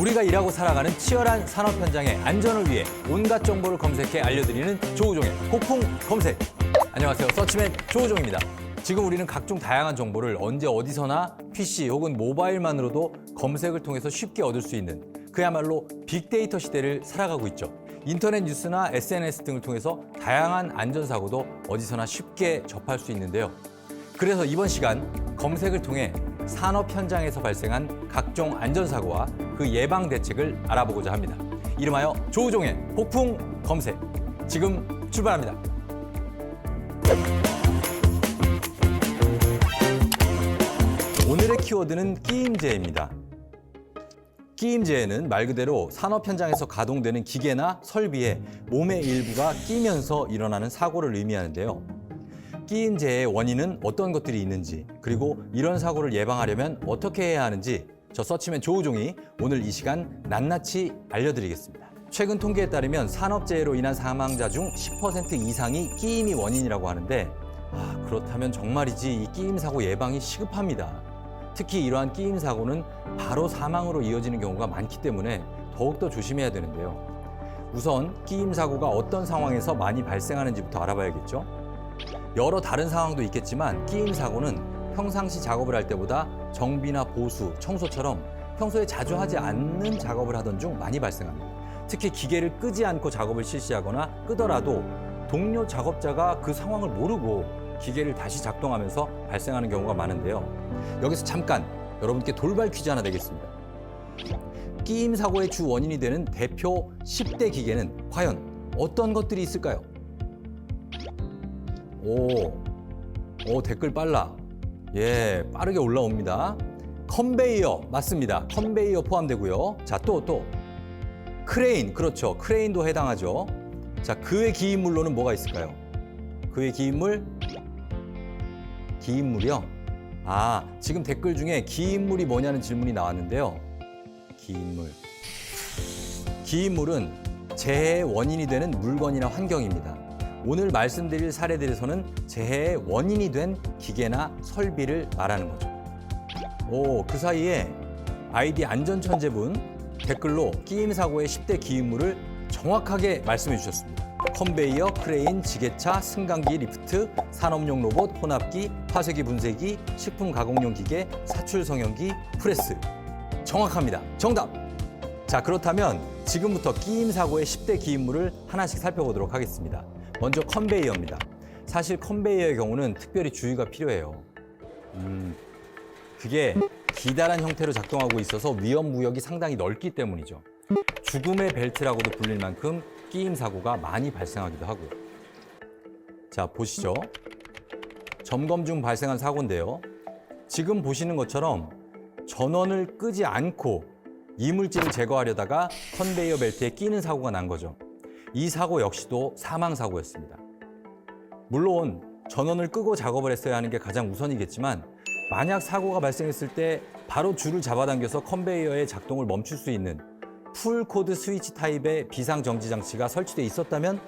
우리가 일하고 살아가는 치열한 산업 현장의 안전을 위해 온갖 정보를 검색해 알려드리는 조우종의 폭풍 검색. 안녕하세요. 서치맨 조우종입니다. 지금 우리는 각종 다양한 정보를 언제 어디서나 PC 혹은 모바일만으로도 검색을 통해서 쉽게 얻을 수 있는 그야말로 빅데이터 시대를 살아가고 있죠. 인터넷 뉴스나 SNS 등을 통해서 다양한 안전사고도 어디서나 쉽게 접할 수 있는데요. 그래서 이번 시간 검색을 통해 산업 현장에서 발생한 각종 안전사고와 그 예방 대책을 알아보고자 합니다. 이름하여 조우종의 폭풍 검색. 지금 출발합니다. 오늘의 키워드는 끼임제입니다. 끼임제에는 말 그대로 산업 현장에서 가동되는 기계나 설비에 몸의 일부가 끼면서 일어나는 사고를 의미하는데요. 끼임제의 원인은 어떤 것들이 있는지, 그리고 이런 사고를 예방하려면 어떻게 해야 하는지 저 서치맨 조우종이 오늘 이 시간 낱낱이 알려드리겠습니다. 최근 통계에 따르면 산업재해로 인한 사망자 중 10% 이상이 끼임이 원인이라고 하는데 그렇다면 정말이지 이 끼임 사고 예방이 시급합니다. 특히 이러한 끼임 사고는 바로 사망으로 이어지는 경우가 많기 때문에 더욱더 조심해야 되는데요. 우선 끼임 사고가 어떤 상황에서 많이 발생하는지부터 알아봐야겠죠. 여러 다른 상황도 있겠지만 끼임 사고는 평상시 작업을 할 때보다 정비나 보수, 청소처럼 평소에 자주 하지 않는 작업을 하던 중 많이 발생합니다. 특히 기계를 끄지 않고 작업을 실시하거나 끄더라도 동료 작업자가 그 상황을 모르고 기계를 다시 작동하면서 발생하는 경우가 많은데요. 여기서 잠깐 여러분께 돌발 퀴즈 하나 내겠습니다. 끼임 사고의 주 원인이 되는 대표 10대 기계는 과연 어떤 것들이 있을까요? 댓글 빨라. 빠르게 올라옵니다. 컨베이어 맞습니다. 컨베이어 포함되고요. 자, 또 크레인, 그렇죠. 크레인도 해당하죠. 자, 그 외 기인물로는 뭐가 있을까요? 그 외 기인물? 기인물이요? 지금 댓글 중에 기인물이 뭐냐는 질문이 나왔는데요. 기인물은 재해의 원인이 되는 물건이나 환경입니다. 오늘 말씀드릴 사례들에서는 재해의 원인이 된 기계나 설비를 말하는 거죠. 그 사이에 아이디 안전천재분 댓글로 끼임 사고의 10대 기인물을 정확하게 말씀해 주셨습니다. 컨베이어, 크레인, 지게차, 승강기, 리프트, 산업용 로봇, 혼합기, 화쇄기 분쇄기, 식품 가공용 기계, 사출 성형기, 프레스. 정확합니다. 정답! 자, 그렇다면 지금부터 끼임 사고의 10대 기인물을 하나씩 살펴보도록 하겠습니다. 먼저 컨베이어입니다. 사실 컨베이어의 경우는 특별히 주의가 필요해요. 그게 기다란 형태로 작동하고 있어서 위험 구역이 상당히 넓기 때문이죠. 죽음의 벨트라고도 불릴 만큼 끼임 사고가 많이 발생하기도 하고요. 자, 보시죠. 점검 중 발생한 사고인데요. 지금 보시는 것처럼 전원을 끄지 않고 이물질을 제거하려다가 컨베이어 벨트에 끼는 사고가 난 거죠. 이 사고 역시도 사망 사고였습니다. 물론 전원을 끄고 작업을 했어야 하는 게 가장 우선이겠지만 만약 사고가 발생했을 때 바로 줄을 잡아당겨서 컨베이어의 작동을 멈출 수 있는 풀코드 스위치 타입의 비상정지 장치가 설치돼 있었다면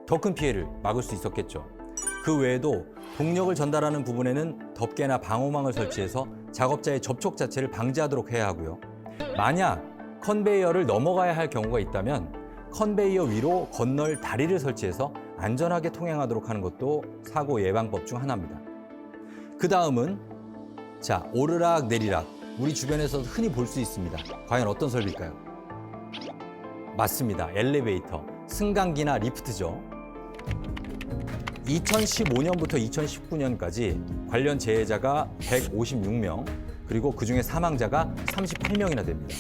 더 큰 피해를 막을 수 있었겠죠. 그 외에도 동력을 전달하는 부분에는 덮개나 방호망을 설치해서 작업자의 접촉 자체를 방지하도록 해야 하고요. 만약 컨베이어를 넘어가야 할 경우가 있다면 컨베이어 위로 건널 다리를 설치해서 안전하게 통행하도록 하는 것도 사고 예방법 중 하나입니다. 그 다음은 오르락 내리락. 우리 주변에서 흔히 볼 수 있습니다. 과연 어떤 설비일까요? 맞습니다. 엘리베이터, 승강기나 리프트죠. 2015년부터 2019년까지 관련 재해자가 156명, 그리고 그중에 사망자가 38명이나 됩니다.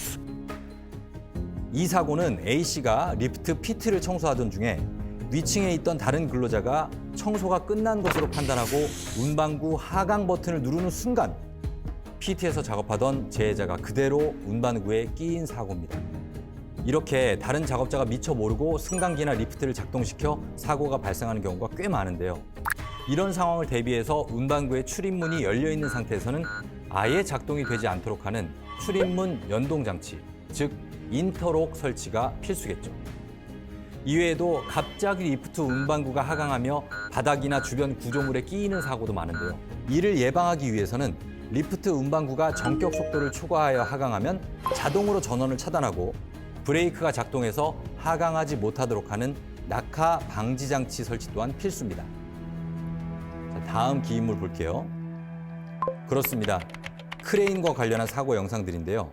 이 사고는 A씨가 리프트 피트를 청소하던 중에 위층에 있던 다른 근로자가 청소가 끝난 것으로 판단하고 운반구 하강 버튼을 누르는 순간 피트에서 작업하던 재해자가 그대로 운반구에 끼인 사고입니다. 이렇게 다른 작업자가 미처 모르고 승강기나 리프트를 작동시켜 사고가 발생하는 경우가 꽤 많은데요. 이런 상황을 대비해서 운반구의 출입문이 열려있는 상태에서는 아예 작동이 되지 않도록 하는 출입문 연동장치, 즉 인터록 설치가 필수겠죠. 이외에도 갑자기 리프트 운반구가 하강하며 바닥이나 주변 구조물에 끼이는 사고도 많은데요. 이를 예방하기 위해서는 리프트 운반구가 전격 속도를 초과하여 하강하면 자동으로 전원을 차단하고 브레이크가 작동해서 하강하지 못하도록 하는 낙하 방지 장치 설치 또한 필수입니다. 자, 다음 기인물 볼게요. 그렇습니다. 크레인과 관련한 사고 영상들인데요.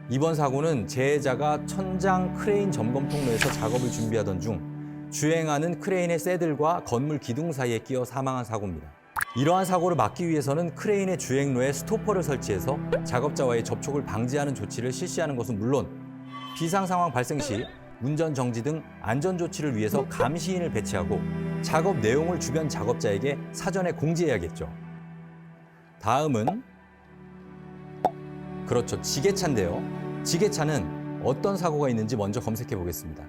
이번 사고는 재해자가 천장 크레인 점검 통로에서 작업을 준비하던 중 주행하는 크레인의 새들과 건물 기둥 사이에 끼어 사망한 사고입니다. 이러한 사고를 막기 위해서는 크레인의 주행로에 스토퍼를 설치해서 작업자와의 접촉을 방지하는 조치를 실시하는 것은 물론 비상 상황 발생 시 운전 정지 등 안전 조치를 위해서 감시인을 배치하고 작업 내용을 주변 작업자에게 사전에 공지해야겠죠. 다음은 그렇죠, 지게차인데요. 지게차는 어떤 사고가 있는지 먼저 검색해 보겠습니다.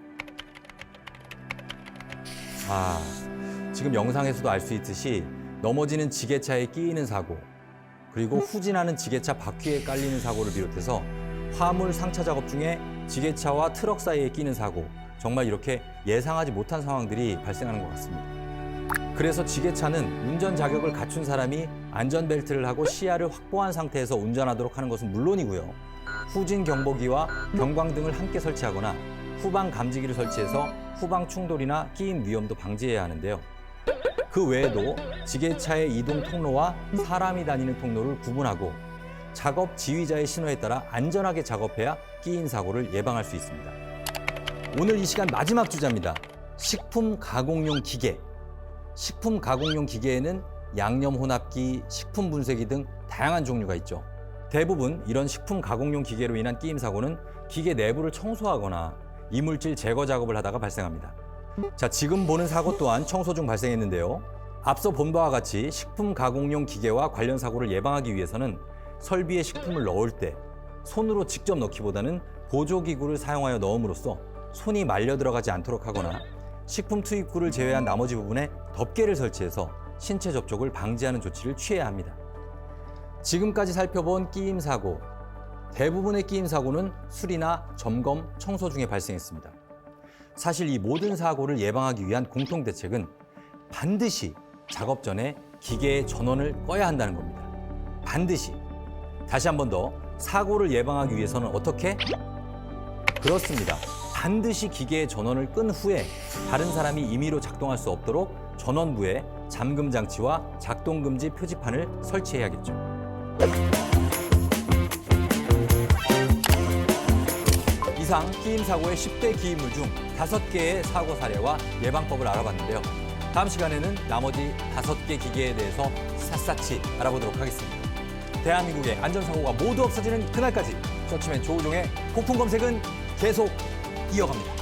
지금 영상에서도 알 수 있듯이 넘어지는 지게차에 끼이는 사고, 그리고 후진하는 지게차 바퀴에 깔리는 사고를 비롯해서 화물 상차 작업 중에 지게차와 트럭 사이에 끼는 사고, 정말 이렇게 예상하지 못한 상황들이 발생하는 것 같습니다. 그래서 지게차는 운전 자격을 갖춘 사람이 안전벨트를 하고 시야를 확보한 상태에서 운전하도록 하는 것은 물론이고요. 후진 경보기와 경광등을 함께 설치하거나 후방 감지기를 설치해서 후방 충돌이나 끼임 위험도 방지해야 하는데요. 그 외에도 지게차의 이동 통로와 사람이 다니는 통로를 구분하고 작업 지휘자의 신호에 따라 안전하게 작업해야 끼임 사고를 예방할 수 있습니다. 오늘 이 시간 마지막 주자입니다. 식품 가공용 기계. 식품 가공용 기계에는 양념 혼합기, 식품 분쇄기 등 다양한 종류가 있죠. 대부분 이런 식품 가공용 기계로 인한 끼임 사고는 기계 내부를 청소하거나 이물질 제거 작업을 하다가 발생합니다. 자, 지금 보는 사고 또한 청소 중 발생했는데요. 앞서 본 바와 같이 식품 가공용 기계와 관련 사고를 예방하기 위해서는 설비에 식품을 넣을 때 손으로 직접 넣기보다는 보조기구를 사용하여 넣음으로써 손이 말려 들어가지 않도록 하거나 식품 투입구를 제외한 나머지 부분에 덮개를 설치해서 신체 접촉을 방지하는 조치를 취해야 합니다. 지금까지 살펴본 끼임 사고, 대부분의 끼임 사고는 수리나 점검, 청소 중에 발생했습니다. 사실 이 모든 사고를 예방하기 위한 공통 대책은 반드시 작업 전에 기계의 전원을 꺼야 한다는 겁니다. 반드시. 다시 한 번 더, 사고를 예방하기 위해서는 어떻게? 그렇습니다. 반드시 기계의 전원을 끈 후에 다른 사람이 임의로 작동할 수 없도록 전원부에 잠금 장치와 작동 금지 표지판을 설치해야겠죠. 이상 끼임 사고의 10대 기인물 중 5개의 사고 사례와 예방법을 알아봤는데요. 다음 시간에는 나머지 5개 기계에 대해서 샅샅이 알아보도록 하겠습니다. 대한민국의 안전사고가 모두 없어지는 그날까지 서치맨 조우종의 폭풍 검색은 계속 이어갑니다.